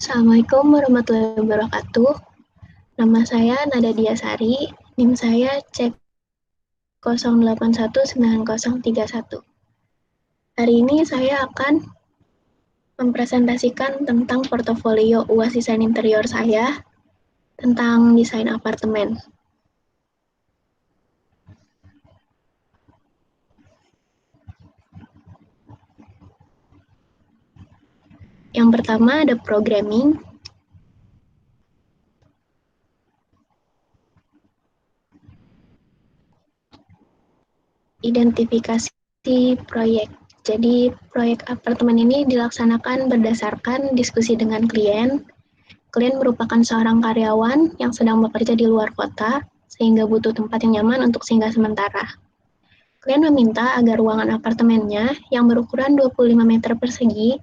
Assalamualaikum warahmatullahi wabarakatuh. Nama saya Nada Diasari, NIM saya cek 08190031. Hari ini saya akan mempresentasikan tentang portofolio UAS desain interior saya tentang desain apartemen. Yang pertama ada programming, identifikasi proyek. Jadi proyek apartemen ini dilaksanakan berdasarkan diskusi dengan klien. Klien merupakan seorang karyawan yang sedang bekerja di luar kota, sehingga butuh tempat yang nyaman untuk singgah sementara. Klien meminta agar ruangan apartemennya yang berukuran 25 meter persegi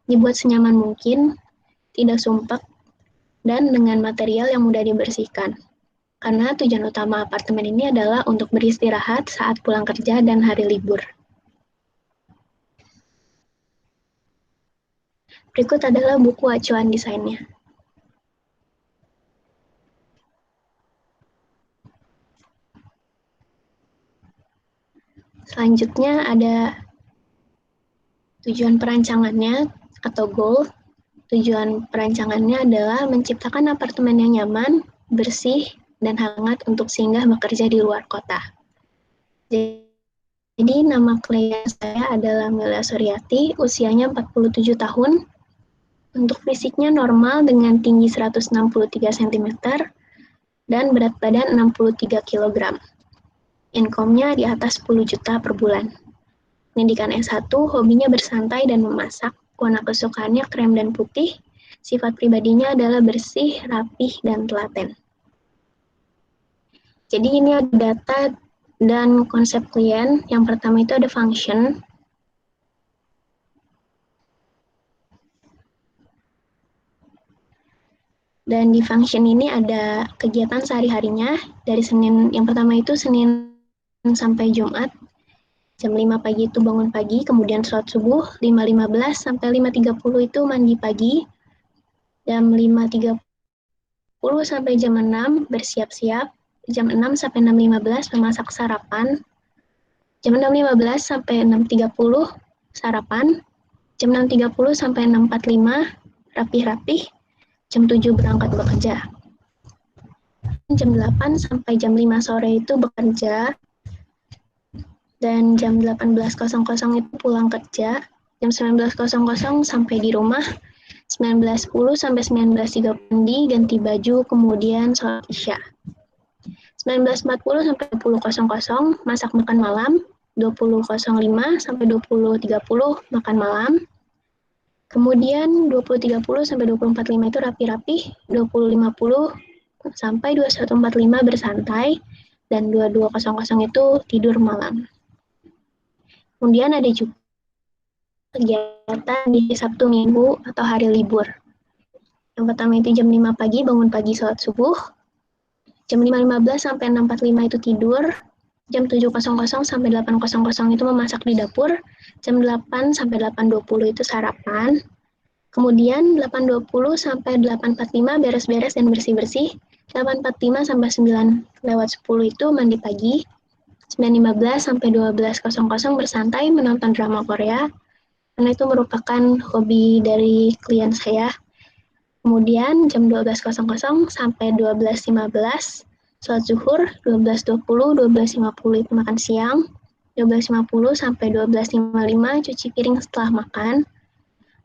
dibuat senyaman mungkin, tidak sumpek, dan dengan material yang mudah dibersihkan. Karena tujuan utama apartemen ini adalah untuk beristirahat saat pulang kerja dan hari libur. Berikut adalah buku acuan desainnya. Selanjutnya ada tujuan perancangannya atau goal. Tujuan perancangannya adalah menciptakan apartemen yang nyaman, bersih, dan hangat untuk singgah bekerja di luar kota. Jadi nama klien saya adalah Mila Suryati, usianya 47 tahun. Untuk fisiknya normal dengan tinggi 163 cm dan berat badan 63 kg. Income-nya di atas 10 juta per bulan. Pendidikan S1, hobinya bersantai dan memasak. Warna kesukaannya krem dan putih. Sifat pribadinya adalah bersih, rapih, dan telaten. Jadi ini ada data dan konsep klien. Yang pertama itu ada function. Dan di function ini ada kegiatan sehari-harinya. Dari Senin, yang pertama itu Senin sampai Jumat. Jam 5 pagi itu bangun pagi, kemudian sholat subuh, 5.15 sampai 5.30 itu mandi pagi, jam 5.30 sampai jam 6 bersiap-siap, jam 6 sampai 6.15 memasak sarapan, jam 6.15 sampai 6.30 sarapan, jam 6.30 sampai 6.45 rapih-rapih, jam 7 berangkat bekerja. Jam 8 sampai jam 5 sore itu bekerja, dan jam 18.00 itu pulang kerja, jam 19.00 sampai di rumah, 19.10 sampai 19.30 mandi, ganti baju, kemudian sholat isya. 19.40 sampai 20.00 masak makan malam, 20.05 sampai 20.30 makan malam, kemudian 20.30 sampai 20.45 itu rapi-rapi, 20.50 sampai 21.45 bersantai, dan 22.00 itu tidur malam. Kemudian ada juga kegiatan di Sabtu Minggu atau hari libur. Yang pertama itu jam 5 pagi bangun pagi sholat subuh, jam 5.15 sampai 6.45 itu tidur, jam 7.00 sampai 8.00 itu memasak di dapur, jam 8 sampai 8.20 itu sarapan, kemudian 8.20 sampai 8.45 beres-beres dan bersih-bersih, 8.45 sampai 9:10 itu mandi pagi, 9.15 sampai 12.00 bersantai menonton drama Korea, karena itu merupakan hobi dari klien saya. Kemudian jam 12.00 sampai 12.15 sholat zuhur, 12.20, 12.50 itu makan siang, 12.50 sampai 12.55 cuci piring setelah makan,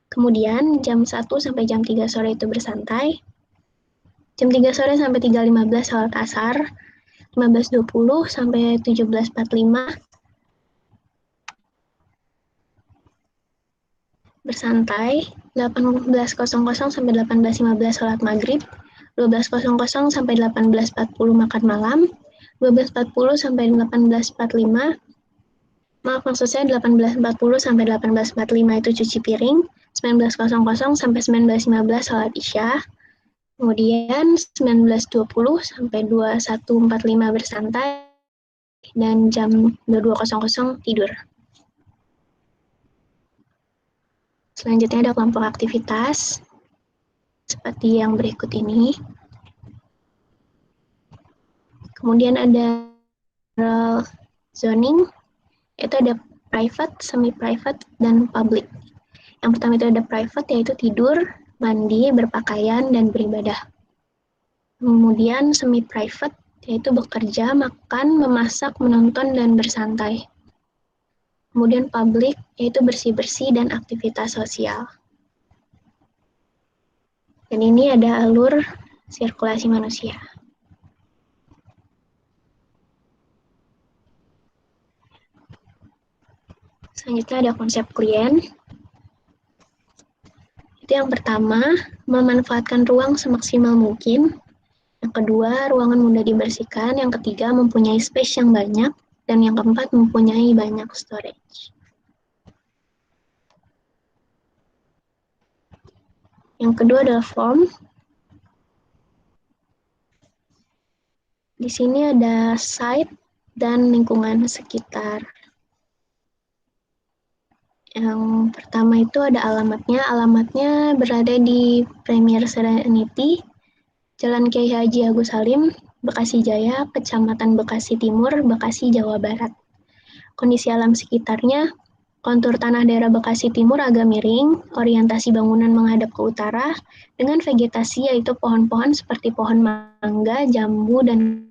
kemudian jam 1 sampai jam 3 sore itu bersantai, jam 3 sore sampai 3.15 sholat asar, 15.20 sampai 17.45 bersantai, 18.00 sampai 18.15 sholat maghrib, 12.00 sampai 18.40 makan malam, 12.40 sampai 18.45, maksud saya 18.40 sampai 18.45 itu cuci piring, 19.00 sampai 19.15 sholat isya, kemudian 19.20 sampai 21.45 bersantai, dan jam 22.00 tidur. Selanjutnya ada kelompok aktivitas. seperti yang berikut ini. Kemudian ada zoning, itu ada private, semi-private, dan public. Yang pertama itu ada private, yaitu tidur, mandi, berpakaian, dan beribadah. Kemudian semi-private, yaitu bekerja, makan, memasak, menonton, dan bersantai. Kemudian public, yaitu bersih-bersih dan aktivitas sosial. Dan ini ada alur sirkulasi manusia. Selanjutnya ada konsep klien. Itu yang pertama, memanfaatkan ruang semaksimal mungkin. Yang kedua, ruangan mudah dibersihkan. Yang ketiga, mempunyai space yang banyak. Dan yang keempat, mempunyai banyak storage. Yang kedua adalah form. Di sini ada site dan lingkungan sekitar. Yang pertama itu ada alamatnya. Alamatnya berada di Premier Serenity, Jalan Kiai Haji Agus Salim, Bekasi Jaya, Kecamatan Bekasi Timur, Bekasi, Jawa Barat. Kondisi alam sekitarnya, kontur tanah daerah Bekasi Timur agak miring, orientasi bangunan menghadap ke utara, dengan vegetasi yaitu pohon-pohon seperti pohon mangga, jambu, dan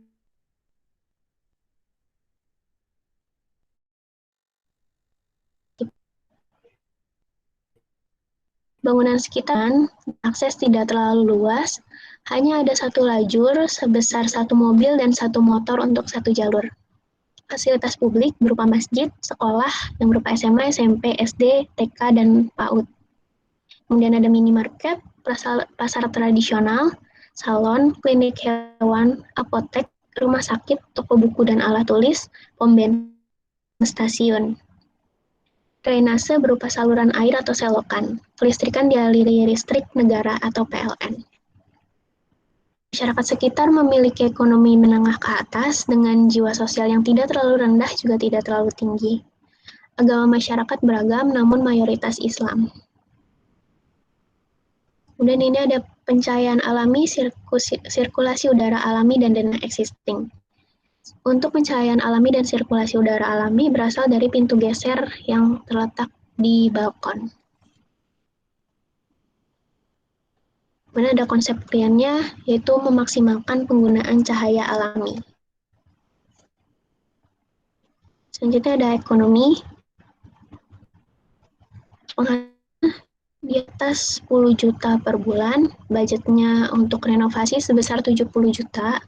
bangunan sekitar. Akses tidak terlalu luas, hanya ada satu lajur sebesar satu mobil dan satu motor untuk satu jalur. Fasilitas publik berupa masjid, sekolah yang berupa SMA, SMP, SD, TK, dan PAUD. Kemudian ada minimarket, pasar tradisional, salon, klinik hewan, apotek, rumah sakit, toko buku dan alat tulis, pom bensin, stasiun. Drainase berupa saluran air atau selokan. Kelistrikan dialiri listrik negara atau PLN. Masyarakat sekitar memiliki ekonomi menengah ke atas dengan jiwa sosial yang tidak terlalu rendah juga tidak terlalu tinggi. Agama masyarakat beragam namun mayoritas Islam. Kemudian ini ada pencahayaan alami, sirkulasi udara alami, dan dana existing. Untuk pencahayaan alami dan sirkulasi udara alami berasal dari pintu geser yang terletak di balkon. Kemudian ada konsep kliennya, yaitu memaksimalkan penggunaan cahaya alami. Selanjutnya ada ekonomi. Di atas 10 juta per bulan, budgetnya untuk renovasi sebesar 70 juta,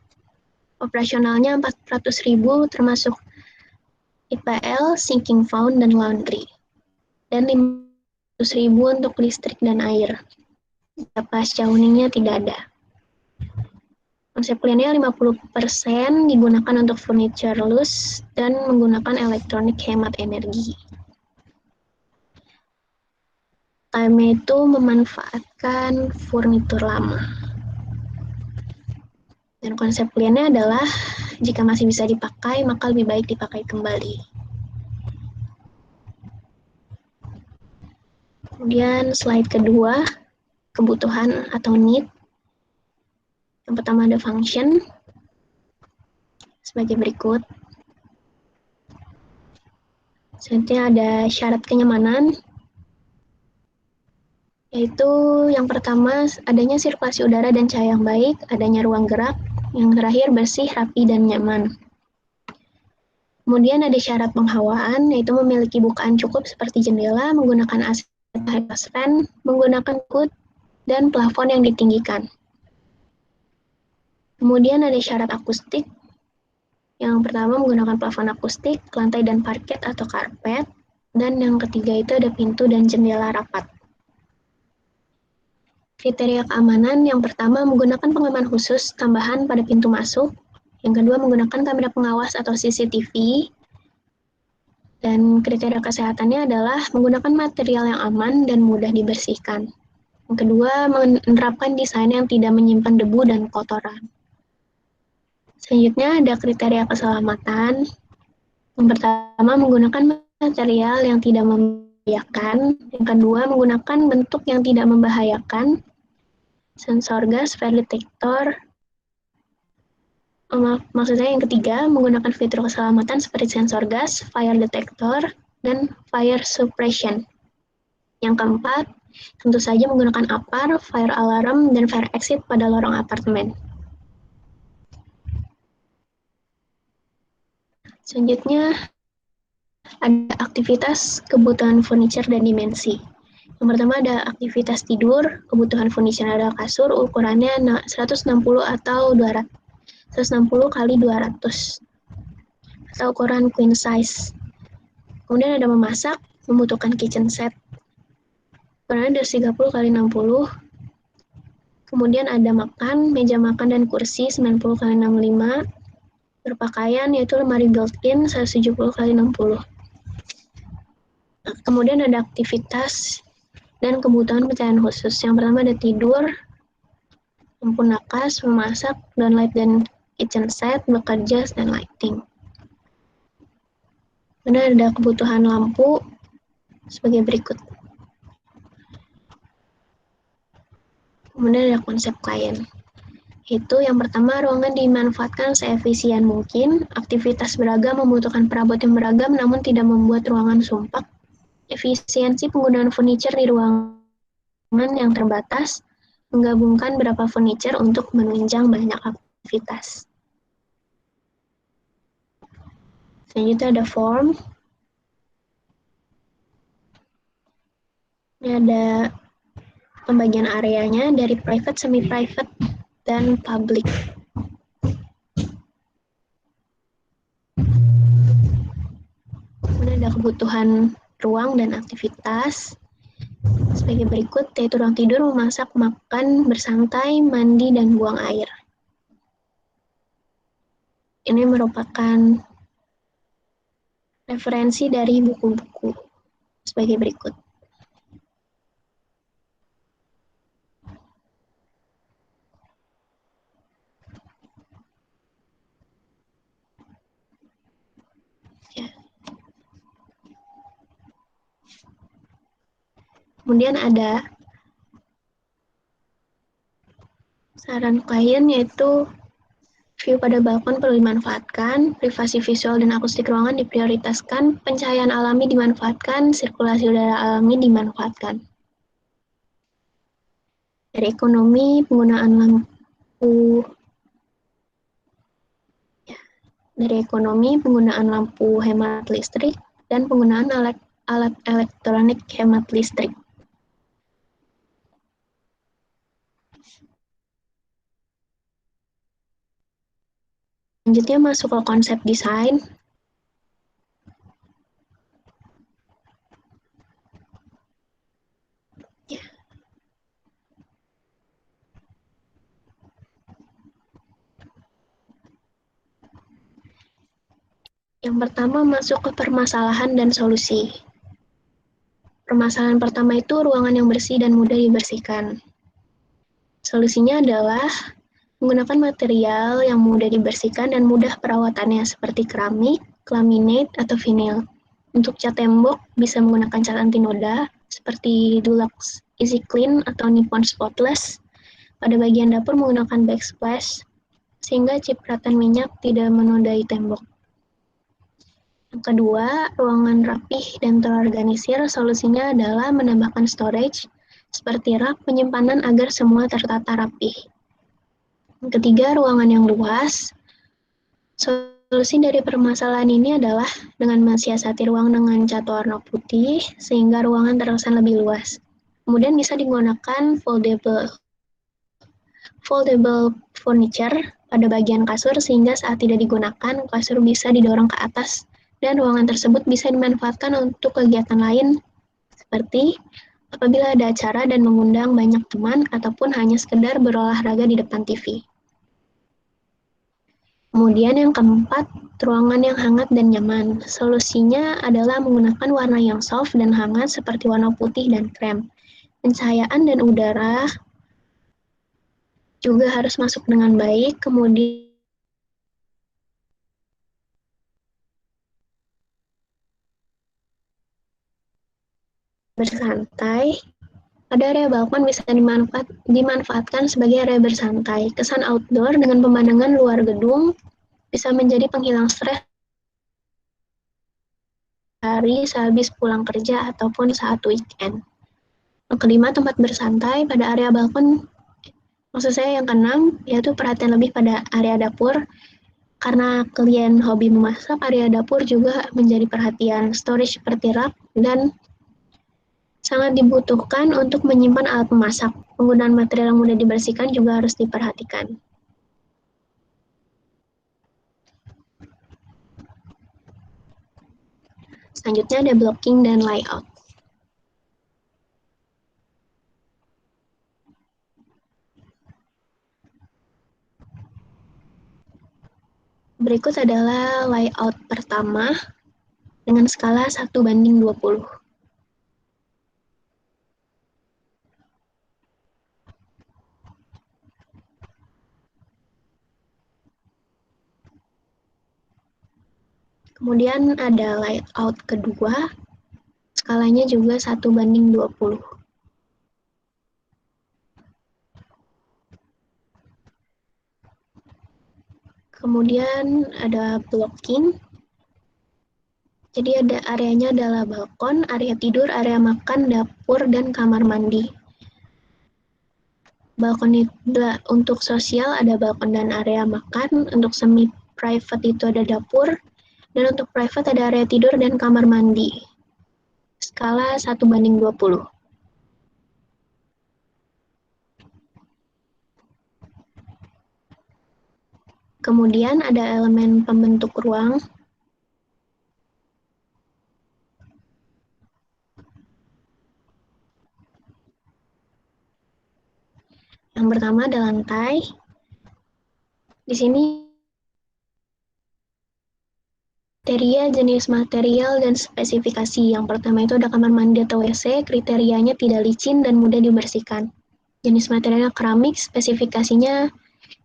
operasionalnya 400.000 termasuk IPL, sinking fund, dan laundry, dan 500.000 untuk listrik dan air. Pasca uningnya tidak ada. Konsep kliennya 50% digunakan untuk furniture loose dan menggunakan elektronik hemat energi. Time itu memanfaatkan furnitur lama. Dan konsep kliennya adalah jika masih bisa dipakai, maka lebih baik dipakai kembali. Kemudian slide kedua, kebutuhan atau need. Yang pertama ada function, sebagai berikut. Selanjutnya ada syarat kenyamanan, yaitu yang pertama adanya sirkulasi udara dan cahaya yang baik, adanya ruang gerak, yang terakhir bersih, rapi, dan nyaman. Kemudian ada syarat penghawaan, yaitu memiliki bukaan cukup seperti jendela, menggunakan AC atau fan, menggunakan hood, dan plafon yang ditinggikan. Kemudian ada syarat akustik, yang pertama menggunakan plafon akustik, lantai dan parket atau karpet, dan yang ketiga itu ada pintu dan jendela rapat. Kriteria keamanan, yang pertama menggunakan pengaman khusus tambahan pada pintu masuk, yang kedua menggunakan kamera pengawas atau CCTV, dan kriteria kesehatannya adalah menggunakan material yang aman dan mudah dibersihkan. Yang kedua, menerapkan desain yang tidak menyimpan debu dan kotoran. Selanjutnya ada kriteria keselamatan. Yang pertama, menggunakan material yang tidak membahayakan. Yang kedua, menggunakan bentuk yang tidak membahayakan. sensor gas, fire detector. Maksud saya yang ketiga, menggunakan fitur keselamatan seperti sensor gas, fire detector, dan fire suppression. Yang keempat, tentu saja menggunakan APAR, fire alarm, dan fire exit pada lorong apartemen. Selanjutnya, ada aktivitas kebutuhan furniture dan dimensi. Yang pertama ada aktivitas tidur, kebutuhan furniture adalah kasur, ukurannya 160 atau 200, 160 kali 200, atau ukuran queen size. Kemudian ada memasak, membutuhkan kitchen set, ukurannya 30 kali 60. Kemudian ada makan, meja makan dan kursi 90 kali 65. Berpakaian yaitu lemari built-in 170 kali 60. Kemudian ada aktivitas dan kebutuhan pencahayaan khusus. Yang pertama ada tidur, lampu nakas, memasak, downlight dan kitchen set, bekerja, dan lighting. Kemudian ada kebutuhan lampu sebagai berikut. Kemudian ada konsep klien. Itu yang pertama, ruangan dimanfaatkan seefisien mungkin, aktivitas beragam membutuhkan perabot yang beragam namun tidak membuat ruangan sumpah, efisiensi penggunaan furniture di ruangan yang terbatas, menggabungkan beberapa furniture untuk menunjang banyak aktivitas. Selanjutnya ada form. Ini ada pembagian areanya dari private, semi-private, dan public. Kemudian ada kebutuhan ruang dan aktivitas sebagai berikut, yaitu ruang tidur, memasak, makan, bersantai, mandi, dan buang air. Ini merupakan referensi dari buku-buku sebagai berikut. Ya. Kemudian ada saran klien yaitu view pada balkon perlu dimanfaatkan, privasi visual dan akustik ruangan diprioritaskan, pencahayaan alami dimanfaatkan, sirkulasi udara alami dimanfaatkan. Dari ekonomi, penggunaan lampu hemat listrik dan penggunaan alat elektronik hemat listrik. Selanjutnya masuk ke konsep desain. Ya. Yang pertama masuk ke permasalahan dan solusi. Permasalahan pertama itu ruangan yang bersih dan mudah dibersihkan. Solusinya adalah menggunakan material yang mudah dibersihkan dan mudah perawatannya seperti keramik, laminate, atau vinil. Untuk cat tembok bisa menggunakan cat anti noda seperti Dulux Easy Clean atau Nippon Spotless. Pada bagian dapur menggunakan backsplash sehingga cipratan minyak tidak menodai tembok. Yang kedua, ruangan rapih dan terorganisir. Solusinya adalah menambahkan storage seperti rak penyimpanan agar semua tertata rapih. Yang ketiga, ruangan yang luas. Solusi dari permasalahan ini adalah dengan mensiasati ruang dengan cat warna putih sehingga ruangan terkesan lebih luas. Kemudian bisa digunakan foldable furniture pada bagian kasur sehingga saat tidak digunakan, kasur bisa didorong ke atas dan ruangan tersebut bisa dimanfaatkan untuk kegiatan lain seperti apabila ada acara dan mengundang banyak teman ataupun hanya sekedar berolahraga di depan TV. Kemudian yang keempat, ruangan yang hangat dan nyaman. Solusinya adalah menggunakan warna yang soft dan hangat seperti warna putih dan krem. Pencahayaan dan udara juga harus masuk dengan baik, kemudian bersantai. Pada area balkon bisa dimanfaatkan sebagai area bersantai. Kesan outdoor dengan pemandangan luar gedung bisa menjadi penghilang stres hari sehabis pulang kerja ataupun saat weekend. Yang kelima, tempat bersantai pada area balkon. Maksud saya yang keenam, yaitu perhatian lebih pada area dapur. Karena kalian hobi memasak, area dapur juga menjadi perhatian. Storage seperti rak dan sangat dibutuhkan untuk menyimpan alat memasak. Penggunaan material yang mudah dibersihkan juga harus diperhatikan. Selanjutnya ada blocking dan layout. Berikut adalah layout pertama dengan skala 1:20. Kemudian ada layout kedua, skalanya juga 1:20. Kemudian ada blocking. Jadi ada areanya adalah balkon, area tidur, area makan, dapur, dan kamar mandi. Balkon itu untuk sosial ada balkon dan area makan, untuk semi private itu ada dapur, dan untuk private ada area tidur dan kamar mandi. Skala 1:20. Kemudian ada elemen pembentuk ruang. Yang pertama ada lantai. Di sini kriteria, jenis material, dan spesifikasi. Yang pertama itu ada kamar mandi atau WC, kriterianya tidak licin dan mudah dibersihkan. Jenis materialnya keramik, spesifikasinya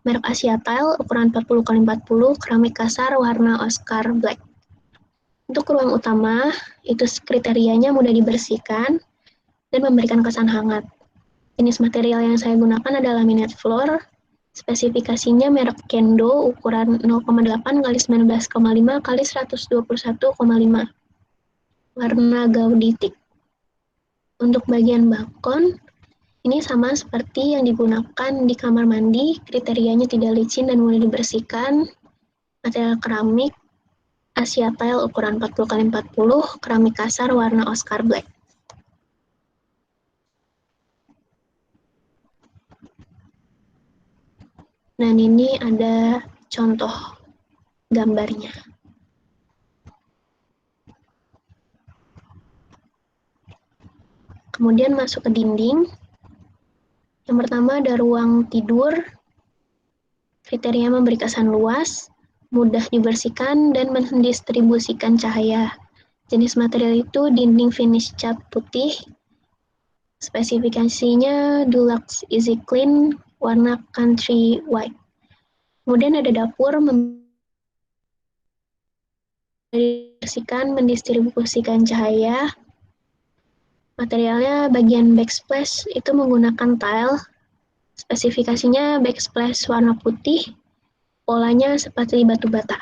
merek Asia Tile, ukuran 40x40, keramik kasar, warna Oscar Black. Untuk ruang utama, itu kriterianya mudah dibersihkan dan memberikan kesan hangat. Jenis material yang saya gunakan adalah laminate floor, spesifikasinya merek Kendo, ukuran 0,8x19,5 x 121,5. Warna Gaudi Teak. Untuk bagian balkon, ini sama seperti yang digunakan di kamar mandi, kriterianya tidak licin dan mudah dibersihkan. Material keramik, Asia Tile ukuran 40x40, keramik kasar warna Oscar Black. Dan ini ada contoh gambarnya. Kemudian masuk ke dinding. Yang pertama ada ruang tidur. Kriteria memberi kesan luas, mudah dibersihkan, dan mendistribusikan cahaya. Jenis material itu dinding finish cat putih. Spesifikasinya Dulux Easy Clean warna country white. Kemudian ada dapur, mendistribusikan cahaya. Materialnya bagian backsplash itu menggunakan tile. Spesifikasinya backsplash warna putih, polanya seperti batu bata.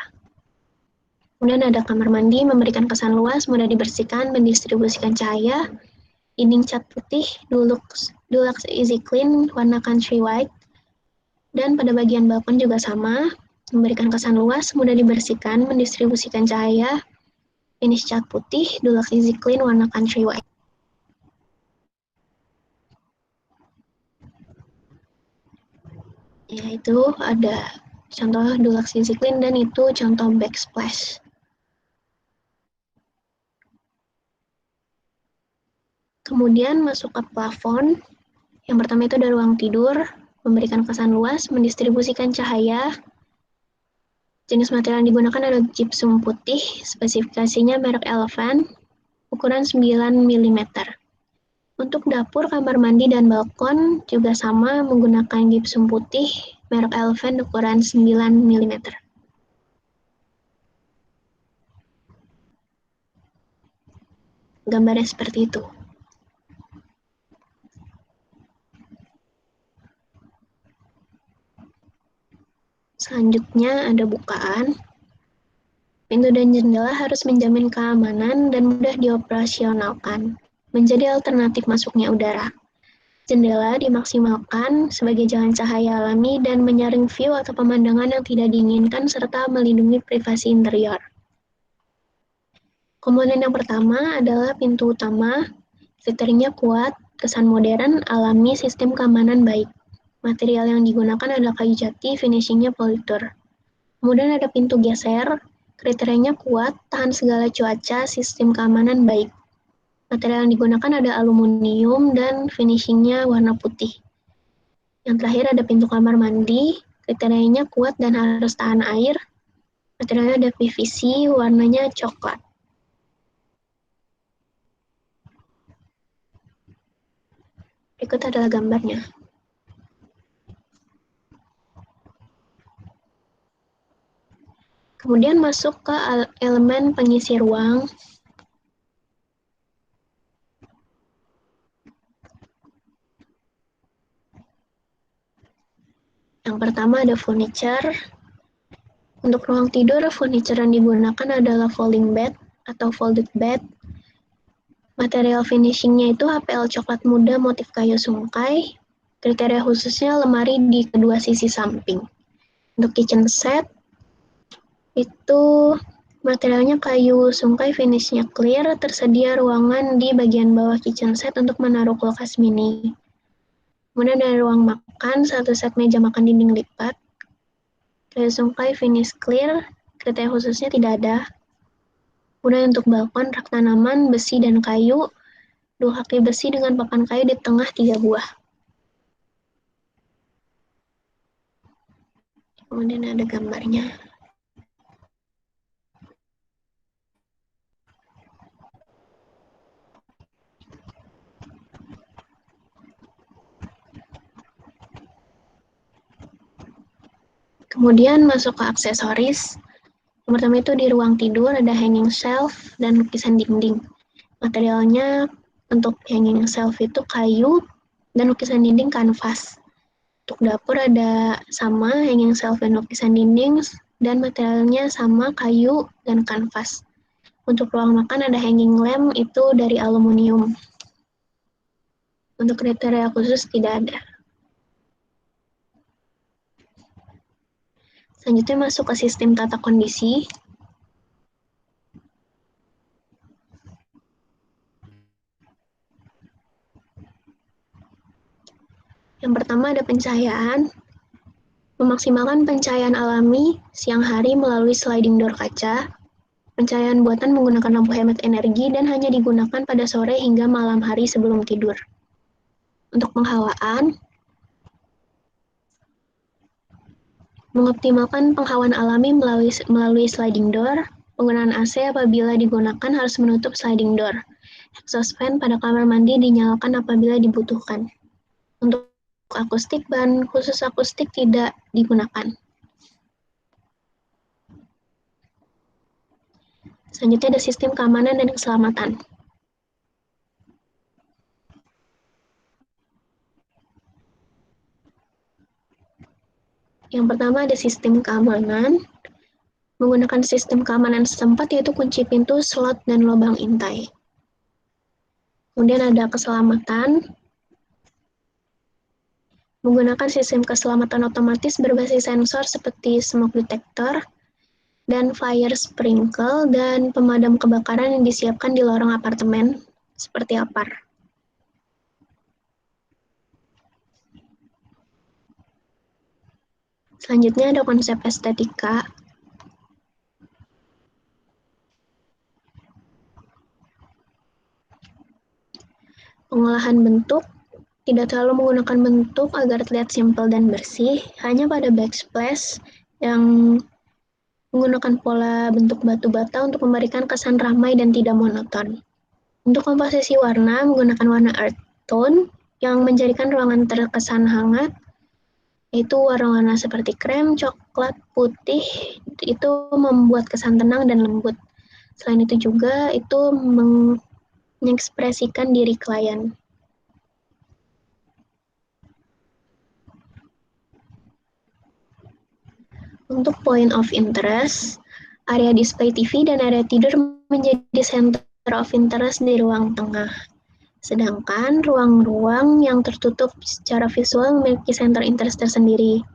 Kemudian ada kamar mandi, memberikan kesan luas, mudah dibersihkan, mendistribusikan cahaya. Dinding cat putih, Dulux Easy Clean warna country white. Dan pada bagian balkon juga sama, memberikan kesan luas, mudah dibersihkan, mendistribusikan cahaya. Finish cat putih, Dulux Easy Clean warna country white. Ya, itu ada contoh Dulux Easy Clean dan itu contoh backsplash. Kemudian masuk ke plafon. Yang pertama itu ada ruang tidur, memberikan kesan luas, mendistribusikan cahaya. Jenis material yang digunakan adalah gypsum putih, spesifikasinya merek Elephant, ukuran 9 mm. Untuk dapur, kamar mandi, dan balkon juga sama menggunakan gypsum putih, merek Elephant, ukuran 9 mm. Gambarnya seperti itu. Selanjutnya ada bukaan. Pintu dan jendela harus menjamin keamanan dan mudah dioperasionalkan, menjadi alternatif masuknya udara. Jendela dimaksimalkan sebagai jalan cahaya alami dan menyaring view atau pemandangan yang tidak diinginkan serta melindungi privasi interior. Komponen yang pertama adalah pintu utama, fiturnya kuat, kesan modern, alami, sistem keamanan baik. Material yang digunakan adalah kayu jati, finishingnya politur. Kemudian ada pintu geser, kriterianya kuat, tahan segala cuaca, sistem keamanan baik. Material yang digunakan ada aluminium dan finishingnya warna putih. Yang terakhir ada pintu kamar mandi, kriterianya kuat dan harus tahan air. Materialnya ada PVC, warnanya coklat. Berikut adalah gambarnya. Kemudian masuk ke elemen pengisi ruang. Yang pertama ada furniture. Untuk ruang tidur, furniture yang digunakan adalah folding bed atau folded bed. Material finishingnya itu HPL coklat muda motif kayu sungkai. Kriteria khususnya lemari di kedua sisi samping. Untuk kitchen set, itu materialnya kayu sungkai finishnya clear, tersedia ruangan di bagian bawah kitchen set untuk menaruh kulkas mini. Kemudian ada ruang makan, satu set meja makan dinding lipat. Kayu sungkai finish clear, kriteria khususnya tidak ada. Kemudian untuk balkon, rak tanaman, besi dan kayu, 2 kaki besi dengan papan kayu di tengah 3 buah. Kemudian ada gambarnya. Kemudian masuk ke aksesoris. Yang pertama itu di ruang tidur ada hanging shelf dan lukisan dinding. Materialnya untuk hanging shelf itu kayu dan lukisan dinding kanvas. Untuk dapur ada sama hanging shelf dan lukisan dinding dan materialnya sama kayu dan kanvas. Untuk ruang makan ada hanging lamp itu dari aluminium. Untuk kriteria khusus tidak ada. Selanjutnya masuk ke sistem tata kondisi. Yang pertama ada pencahayaan. Memaksimalkan pencahayaan alami siang hari melalui sliding door kaca. Pencahayaan buatan menggunakan lampu hemat energi dan hanya digunakan pada sore hingga malam hari sebelum tidur. Untuk penghawaan, mengoptimalkan penghawaan alami melalui sliding door. Penggunaan AC apabila digunakan harus menutup sliding door. Exhaust fan pada kamar mandi dinyalakan apabila dibutuhkan. Untuk akustik, bahan khusus akustik tidak digunakan. Selanjutnya ada sistem keamanan dan keselamatan. Yang pertama ada sistem keamanan. Menggunakan sistem keamanan setempat yaitu kunci pintu, slot, dan lubang intai. Kemudian ada keselamatan. Menggunakan sistem keselamatan otomatis berbasis sensor seperti smoke detector dan fire sprinkle dan pemadam kebakaran yang disiapkan di lorong apartemen seperti APAR. Selanjutnya ada konsep estetika. Pengolahan bentuk tidak terlalu menggunakan bentuk agar terlihat simpel dan bersih, hanya pada backsplash yang menggunakan pola bentuk batu bata untuk memberikan kesan ramai dan tidak monoton. Untuk komposisi warna, menggunakan warna earth tone yang menjadikan ruangan terkesan hangat, yaitu warna-warna seperti krem, coklat, putih, itu membuat kesan tenang dan lembut. Selain itu juga, itu mengekspresikan diri klien. Untuk point of interest, area display TV dan area tidur menjadi center of interest di ruang tengah. Sedangkan ruang-ruang yang tertutup secara visual memiliki center interest tersendiri.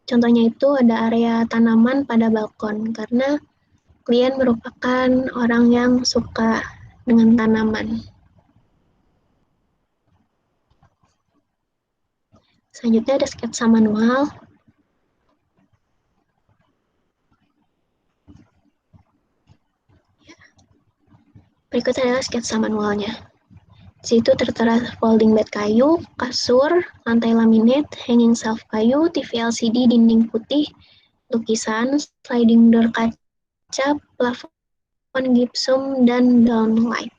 Contohnya itu ada area tanaman pada balkon, karena klien merupakan orang yang suka dengan tanaman. Selanjutnya ada sketsa manual. Berikut adalah sketsa manualnya. Di situ tertera folding bed kayu, kasur, lantai laminate, hanging shelf kayu, TV LCD dinding putih, lukisan, sliding door kaca, plafon gypsum, dan downlight.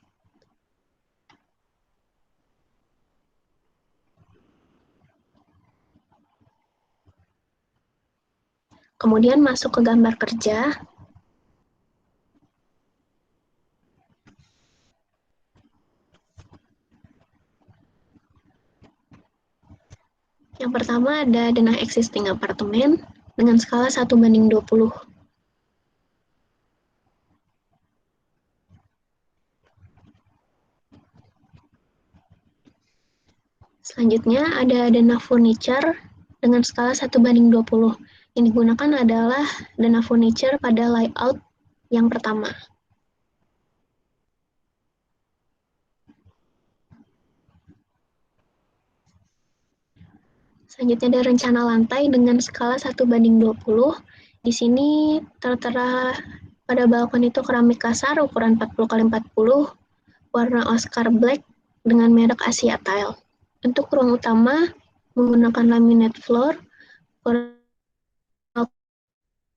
Kemudian masuk ke gambar kerja. Yang pertama ada denah existing apartemen dengan skala 1:20. Selanjutnya ada denah furniture dengan skala 1:20. Yang digunakan adalah denah furniture pada layout yang pertama. Selanjutnya ada rencana lantai dengan skala 1:20. Di sini tertera pada balkon itu keramik kasar ukuran 40x40, warna Oscar Black dengan merek Asia Tile. Untuk ruang utama menggunakan laminate floor ukuran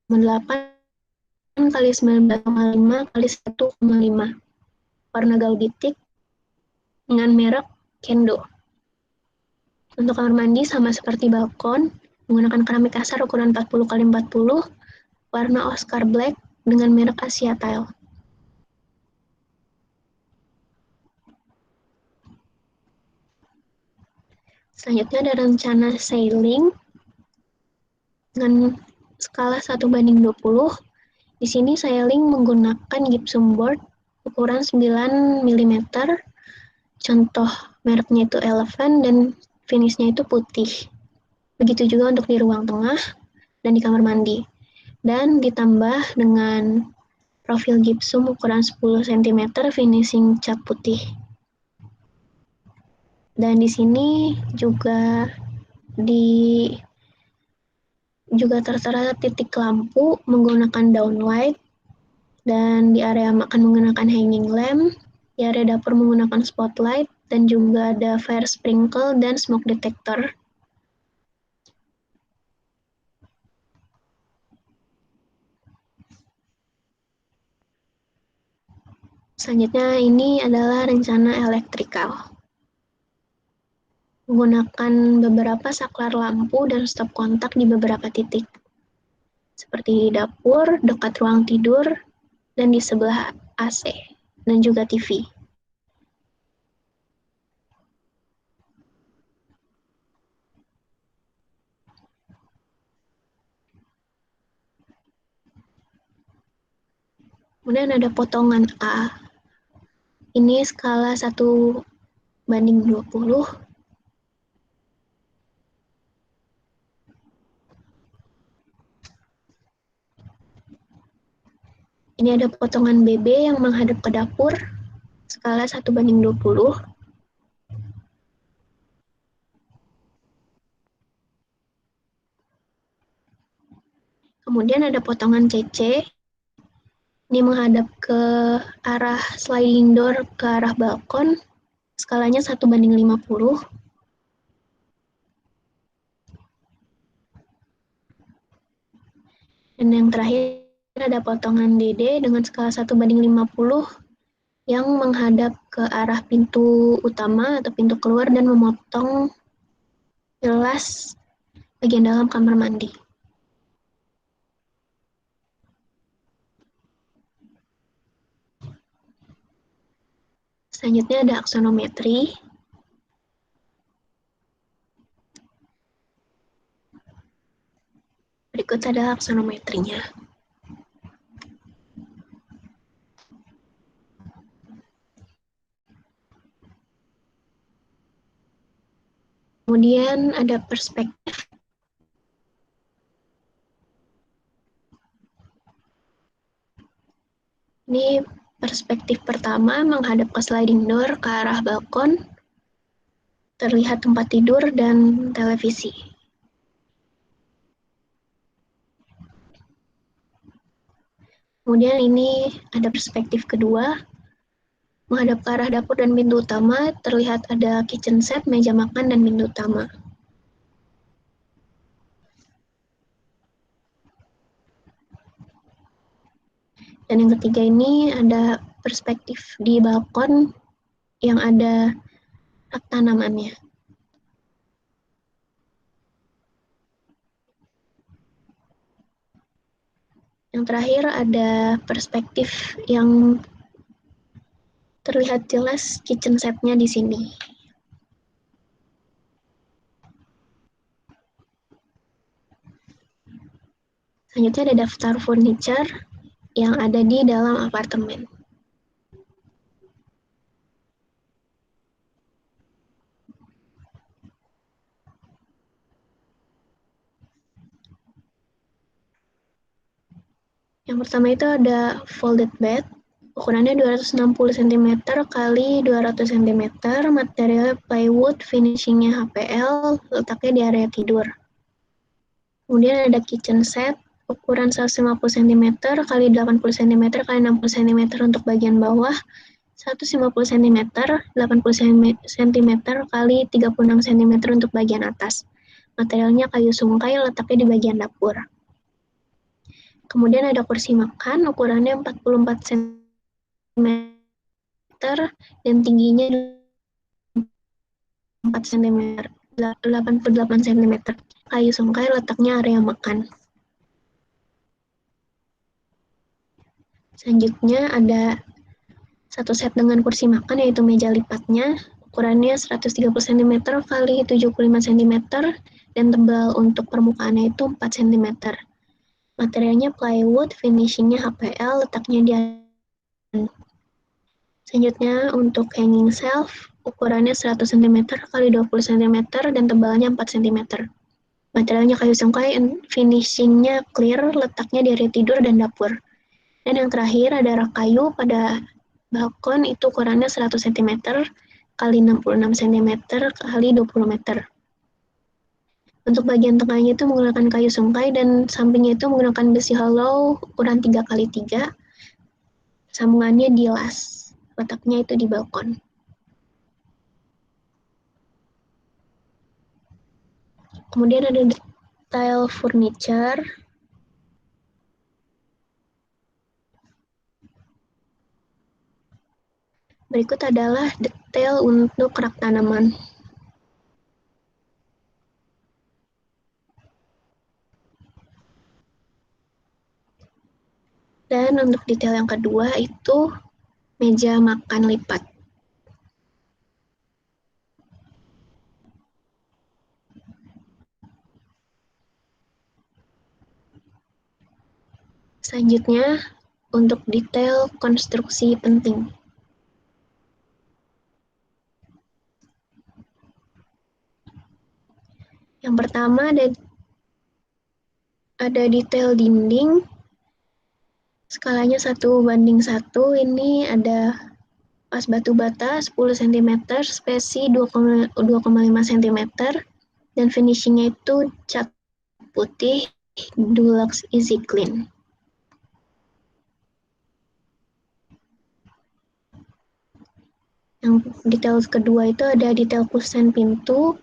8 kali 19,5 kali 1,5, warna galbitik dengan merek Kendo. Untuk kamar mandi sama seperti balkon, menggunakan keramik kasar ukuran 40x40, warna Oscar Black dengan merek Asia Tile. Selanjutnya ada rencana ceiling dengan skala 1:20. Di sini ceiling menggunakan gypsum board ukuran 9 mm. Contoh mereknya itu Elephant dan finishnya itu putih. Begitu juga untuk di ruang tengah dan di kamar mandi. Dan ditambah dengan profil gypsum ukuran 10 cm finishing cat putih. Dan di sini juga tertera titik lampu menggunakan downlight, dan di area makan menggunakan hanging lamp, di area dapur menggunakan spotlight, dan juga ada fire sprinkle dan smoke detector. Selanjutnya ini adalah rencana elektrikal. Menggunakan beberapa saklar lampu dan stop kontak di beberapa titik. Seperti di dapur, dekat ruang tidur, dan di sebelah AC, dan juga TV. Kemudian ada potongan A. Ini skala 1:20. Ini ada potongan BB yang menghadap ke dapur, skala 1:20. Kemudian ada potongan CC, ini menghadap ke arah sliding door ke arah balkon, skalanya 1:50. Dan yang terakhir ada potongan DD dengan skala 1:50 yang menghadap ke arah pintu utama atau pintu keluar dan memotong jelas bagian dalam kamar mandi. Selanjutnya ada aksonometri. Berikut adalah aksonometrinya. Kemudian ada perspektif. Ini perspektif pertama menghadap ke sliding door ke arah balkon, terlihat tempat tidur dan televisi. Kemudian ini ada perspektif kedua, menghadap ke arah dapur dan pintu utama, terlihat ada kitchen set, meja makan, dan pintu utama. Dan yang ketiga ini ada perspektif di balkon yang ada rak tanamannya. Yang terakhir ada perspektif yang terlihat jelas kitchen set-nya di sini. Selanjutnya ada daftar furniture yang ada di dalam apartemen. Yang pertama itu ada folded bed, ukurannya 260 cm kali 200 cm, materialnya plywood, finishingnya HPL, letaknya di area tidur. Kemudian ada kitchen set, ukuran 150 cm kali 80 cm kali 60 cm untuk bagian bawah, 150 cm, 80 cm kali 36 cm untuk bagian atas. Materialnya kayu sungkai, letaknya di bagian dapur. Kemudian ada kursi makan, ukurannya 44 cm dan tingginya 4 cm, 88 cm. Kayu sungkai, letaknya area makan. Selanjutnya ada satu set dengan kursi makan, yaitu meja lipatnya, ukurannya 130 cm kali 75 cm, dan tebal untuk permukaannya itu 4 cm. Materialnya plywood, finishingnya HPL, letaknya di. Selanjutnya untuk hanging shelf, ukurannya 100 cm kali 20 cm, dan tebalnya 4 cm. Materialnya kayu sungkai, finishingnya clear, letaknya di area tidur dan dapur. Dan yang terakhir ada rak kayu pada balkon, itu ukurannya 100 cm kali 66 cm kali 20 meter. Untuk bagian tengahnya itu menggunakan kayu sungkai dan sampingnya itu menggunakan besi hollow ukuran 3x3. Sambungannya di las. Letaknya itu di balkon. Kemudian ada detail furniture. Berikut adalah detail untuk rak tanaman. Dan untuk detail yang kedua itu meja makan lipat. Selanjutnya, untuk detail konstruksi penting. Yang pertama ada detail dinding, skalanya 1:1, ini ada pas batu bata 10 cm, spesi 2,5 cm, dan finishingnya itu cat putih Dulux Easy Clean. Yang detail kedua itu ada detail kusen pintu,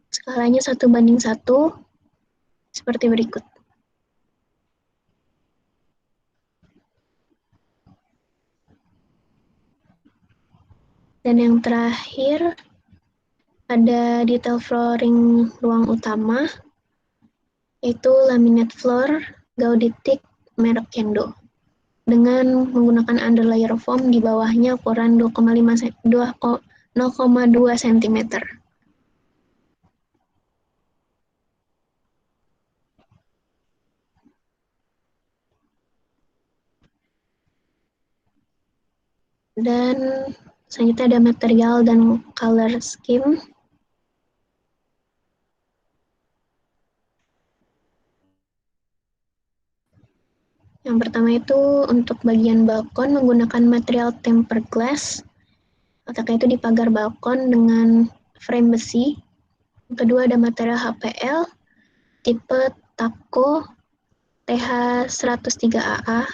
skalanya 1:1, seperti berikut. Dan yang terakhir ada detail flooring ruang utama, yaitu laminate floor Gauditic merek Kendo, dengan menggunakan underlayer foam di bawahnya ukuran 0,2 cm. Dan selanjutnya ada material dan color scheme. Yang pertama itu untuk bagian balkon menggunakan material tempered glass. Letaknya itu di pagar balkon dengan frame besi. Yang kedua ada material HPL tipe Taco TH103AA.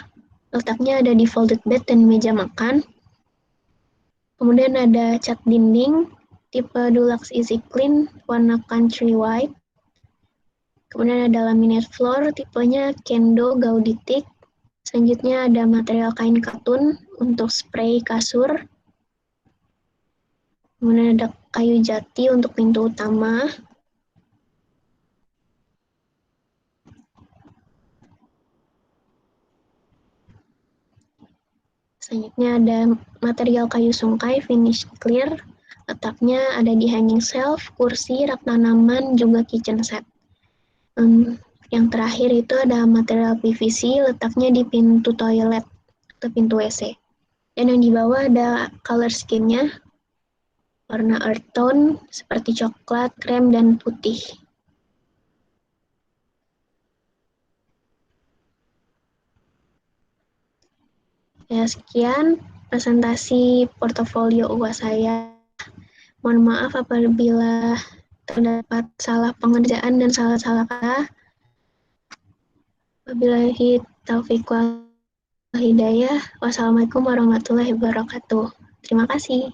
Letaknya ada di folded bed dan meja makan. Kemudian ada cat dinding tipe Dulux Easy Clean warna country white. Kemudian ada laminate floor tipenya Kendo Gaudi Teak. Selanjutnya ada material kain katun untuk spray kasur. Kemudian ada kayu jati untuk pintu utama. Selanjutnya ada material kayu sungkai finish clear. Letaknya ada di hanging shelf, kursi, rak tanaman, juga kitchen set. Yang terakhir itu ada material PVC, letaknya di pintu toilet atau pintu WC. Dan yang di bawah ada color scheme-nya, warna earth tone seperti coklat, krem, dan putih. Ya, sekian presentasi portofolio UAS saya. Mohon maaf apabila terdapat salah pengerjaan dan salah-salah kata. Wabillahi taufiq wal hidayah. Wassalamualaikum warahmatullahi wabarakatuh. Terima kasih.